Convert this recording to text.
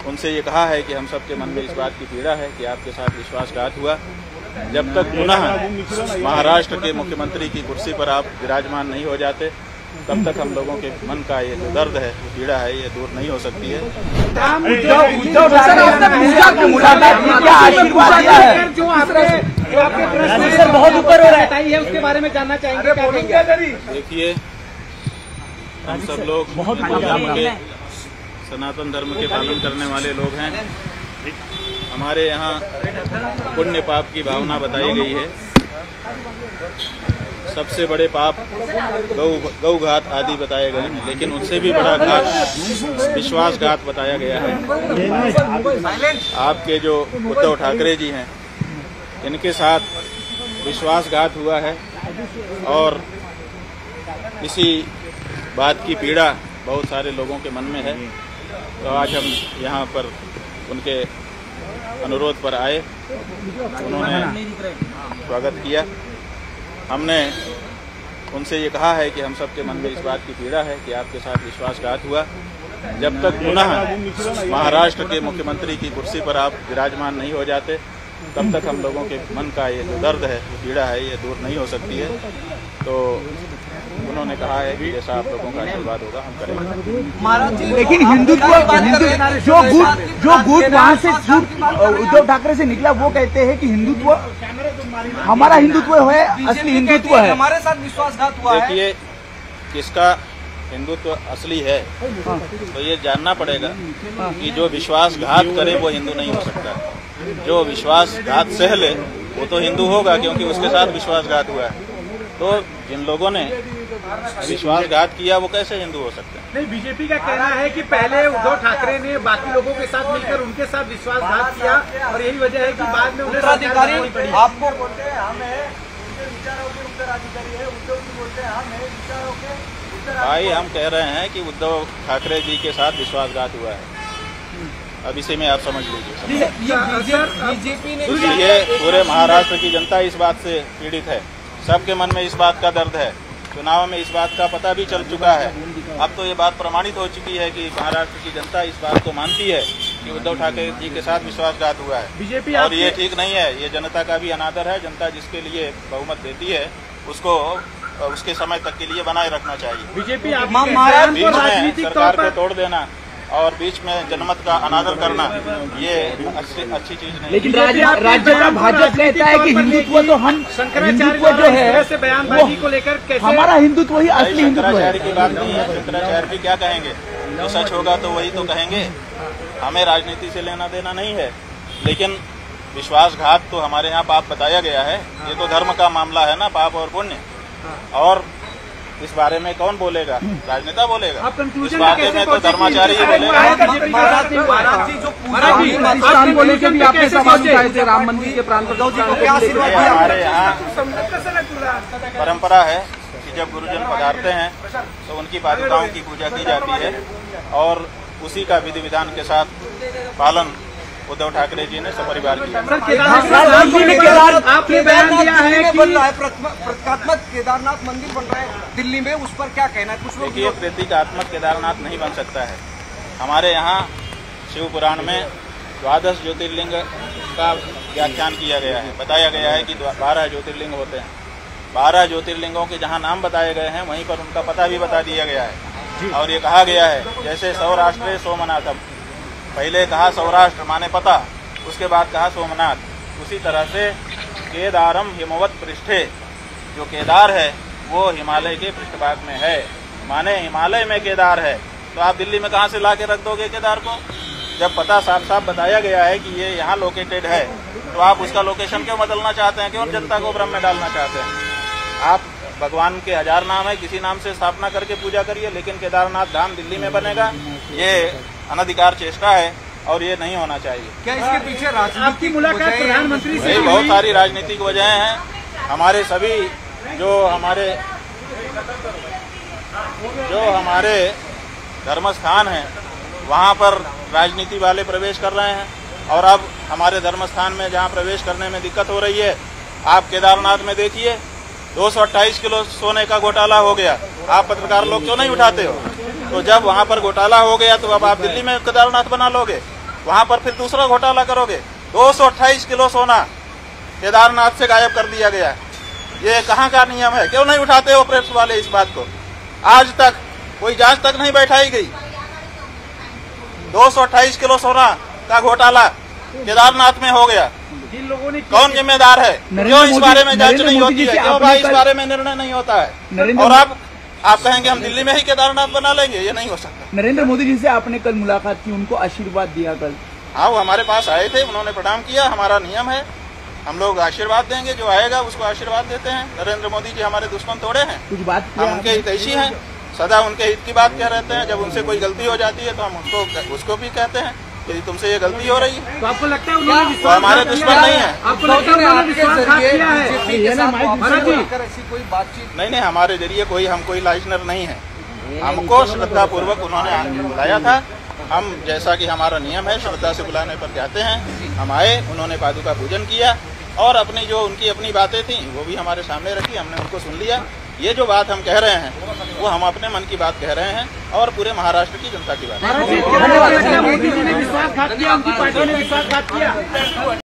उनसे ये कहा है कि हम सबके मन में इस बात की पीड़ा है कि आपके साथ विश्वासघात हुआ। जब तक पुनः महाराष्ट्र के मुख्यमंत्री की कुर्सी पर आप विराजमान नहीं हो जाते, तब तक हम लोगों के मन का ये जो दर्द है, जो पीड़ा है, ये दूर नहीं हो सकती है। बहुत ऊपर हो रहा है, उसके बारे में जानना चाहेंगे। देखिए, हम सब लोग धर्म के सनातन धर्म के पालन करने वाले लोग हैं। हमारे यहाँ पुण्य पाप की भावना बताई गई है। सबसे बड़े पाप गौघात आदि बताए गए हैं, लेकिन उनसे भी बड़ा घात विश्वासघात बताया गया है। आपके जो उद्धव ठाकरे जी हैं, इनके साथ विश्वासघात हुआ है और इसी बात की पीड़ा बहुत सारे लोगों के मन में है। तो आज हम यहाँ पर उनके अनुरोध पर आए, उन्होंने स्वागत किया। हमने उनसे ये कहा है कि हम सबके मन में इस बात की पीड़ा है कि आपके साथ विश्वासघात हुआ। जब तक पुनः महाराष्ट्र के मुख्यमंत्री की कुर्सी पर आप विराजमान नहीं हो जाते, तब तक हम लोगों के मन का ये जो दर्द है, जो पीड़ा है, ये दूर नहीं हो सकती है। तो उन्होंने कहा है कि जैसा आप लोगों का आशीर्वाद होगा हम करेंगे। लेकिन हिंदुत्व जो गुट वहाँ से उद्धव ठाकरे से निकला, वो कहते हैं कि हिंदुत्व हमारा हिंदुत्व है, असली हिंदुत्व है, हमारे साथ विश्वासघात हुआ है। देखिए, किसका हिंदुत्व असली है तो ये जानना पड़ेगा कि जो विश्वासघात करे वो हिंदू नहीं हो सकता। जो विश्वासघात सह ले वो तो हिंदू होगा, क्योंकि उसके साथ विश्वासघात हुआ है। तो जिन लोगों ने विश्वासघात किया वो कैसे हिंदू हो सकते हैं? नहीं, बीजेपी का कहना है कि पहले उद्धव ठाकरे ने बाकी लोगों के साथ मिलकर उनके साथ विश्वासघात किया और यही वजह है कि बाद में उत्तराधिकारी आपको बोलते हैं हम हैं, उनके विचारों के उत्तराधिकारी है, उद्धव जी बोलते हैं हम हैं विचारों के। भाई, हम कह रहे हैं कि उद्धव ठाकरे जी के साथ विश्वासघात हुआ है। अब इसी में आप समझ लीजिए। बीजेपी ने इसलिए पूरे महाराष्ट्र की जनता इस बात से पीड़ित है। सबके मन में इस बात का दर्द है। चुनाव में इस बात का पता भी चल चुका है। अब तो ये बात प्रमाणित हो चुकी है कि महाराष्ट्र की जनता इस बात को मानती है कि उद्धव ठाकरे जी के साथ विश्वासघात हुआ है। बीजेपी और ये ठीक नहीं है। ये जनता का भी अनादर है। जनता जिसके लिए बहुमत देती है उसको उसके समय तक के लिए बनाए रखना चाहिए। बीजेपी बीच में सरकार को तोड़ देना और बीच में जनमत का अनादर करना, ये अच्छी चीज नहीं। लेकिन राज्य का भाजपा कहता है कि हिंदुत्व तो हम हिंदुत्व जो है बयानबाजी को लेकर कैसे हमारा हिंदुत्व ही असली हिंदुत्व है। शंकराचार्य की बात नहीं है। शंकराचार्य भी क्या कहेंगे? जो सच होगा तो वही तो कहेंगे। हमें राजनीति से लेना देना नहीं है। लेकिन विश्वासघात तो हमारे यहाँ पाप बताया गया है। ये तो धर्म का मामला है ना, पाप और पुण्य। और इस बारे में कौन बोलेगा? राजनेता बोलेगा। इस बारे में तो धर्माचार्य ही बोलेगा। राम मंदिर के प्राण हमारे यहाँ परंपरा है कि जब गुरुजन पधारते हैं तो उनकी पादुकाओं की पूजा की जाती है और उसी का विधि विधान के साथ पालन उद्धव ठाकरे जी ने सपरिवार किया। आपने बयान दिया है कि प्रतीकात्मक केदारनाथ मंदिर बन रहा है दिल्ली में, उस पर क्या कहना है? कुछ लोग देखिए, प्रतीकात्मक केदारनाथ नहीं बन सकता है। हमारे यहाँ शिव पुराण में 12 ज्योतिर्लिंग का व्याख्यान किया गया है। बताया गया है कि 12 ज्योतिर्लिंग होते हैं। 12 ज्योतिर्लिंगों के जहाँ नाम बताए गए हैं वहीं पर उनका पता भी बता दिया गया है। और ये कहा गया है जैसे सौराष्ट्र सोमनाथम, पहले कहा सौराष्ट्र माने पता, उसके बाद कहा सोमनाथ। उसी तरह से केदारम हिमवत पृष्ठे, जो केदार है वो हिमालय के पृष्ठभाग में है, माने हिमालय में केदार है। तो आप दिल्ली में कहाँ से ला के रख दोगे केदार को? जब पता साफ साफ बताया गया है कि ये यहाँ लोकेटेड है, तो आप उसका लोकेशन क्यों बदलना चाहते हैं? क्यों जनता को भ्रम में डालना चाहते हैं? आप भगवान के 1000 नाम है, किसी नाम से स्थापना करके पूजा करिए, लेकिन केदारनाथ धाम दिल्ली में बनेगा, ये अनधिकार चेष्टा है और ये नहीं होना चाहिए। क्या इसके पीछे आपकी मुलाकात प्रधानमंत्री से बहुत सारी राजनीतिक वजहें हैं। हमारे सभी जो हमारे धर्म स्थान हैं वहाँ पर राजनीति वाले प्रवेश कर रहे हैं और अब हमारे धर्म स्थान में जहाँ प्रवेश करने में दिक्कत हो रही है, आप केदारनाथ में देखिए 228 किलो सोने का घोटाला हो गया। आप पत्रकार लोग क्यों नहीं उठाते हो? तो जब वहाँ पर घोटाला हो गया तो अब आप दिल्ली में केदारनाथ बना लोगे। वहां पर फिर दूसरा घोटाला करोगे। 228 किलो सोना केदारनाथ से गायब कर दिया गया है। ये कहाँ का नियम है? क्यों नहीं उठाते हो प्रेस वाले इस बात को? आज तक कोई जांच तक नहीं बैठाई गई। 228 किलो सोना का घोटाला केदारनाथ में हो गया। जिन लोगों ने कौन जिम्मेदार है? क्यों इस बारे में जांच नहीं होती है? क्यों भाई इस बारे में निर्णय नहीं होता है? और आप कहेंगे हम दिल्ली में ही केदारनाथ बना लेंगे, ये नहीं हो सकता। नरेंद्र मोदी जी से आपने कल मुलाकात की, उनको आशीर्वाद दिया कल? हाँ, वो हमारे पास आए थे, उन्होंने प्रणाम किया। हमारा नियम है, हम लोग आशीर्वाद देंगे, जो आएगा उसको आशीर्वाद देते हैं। नरेंद्र मोदी जी हमारे दुश्मन थोड़े हैं, कुछ बात हम उनके हितैषी हैं, सदा उनके हित की बात कह रहते हैं। जब उनसे कोई गलती हो जाती है तो हम उसको भी कहते हैं कि तुमसे ये गलती हो रही है। तो आपको लगता है उन्होंने वो हमारे दुश्मन नहीं है? आपको लगता है उन्होंने विश्वासघात किया है? कोई बातचीत नहीं, हमारे जरिए हम कोई लाइजनर नहीं है। हमको श्रद्धा पूर्वक उन्होंने बुलाया था। हम, जैसा कि हमारा नियम है, श्रद्धा से बुलाने पर जाते हैं। हम आए, उन्होंने पादुका पूजन किया और अपनी जो उनकी अपनी बातें थी वो भी हमारे सामने रखी, हमने उनको सुन लिया। ये जो बात हम कह रहे हैं वो हम अपने मन की बात कह रहे हैं और पूरे महाराष्ट्र की जनता की बात। मोदी जी ने विश्वासघात किया, उनकी पार्टी ने विश्वासघात किया।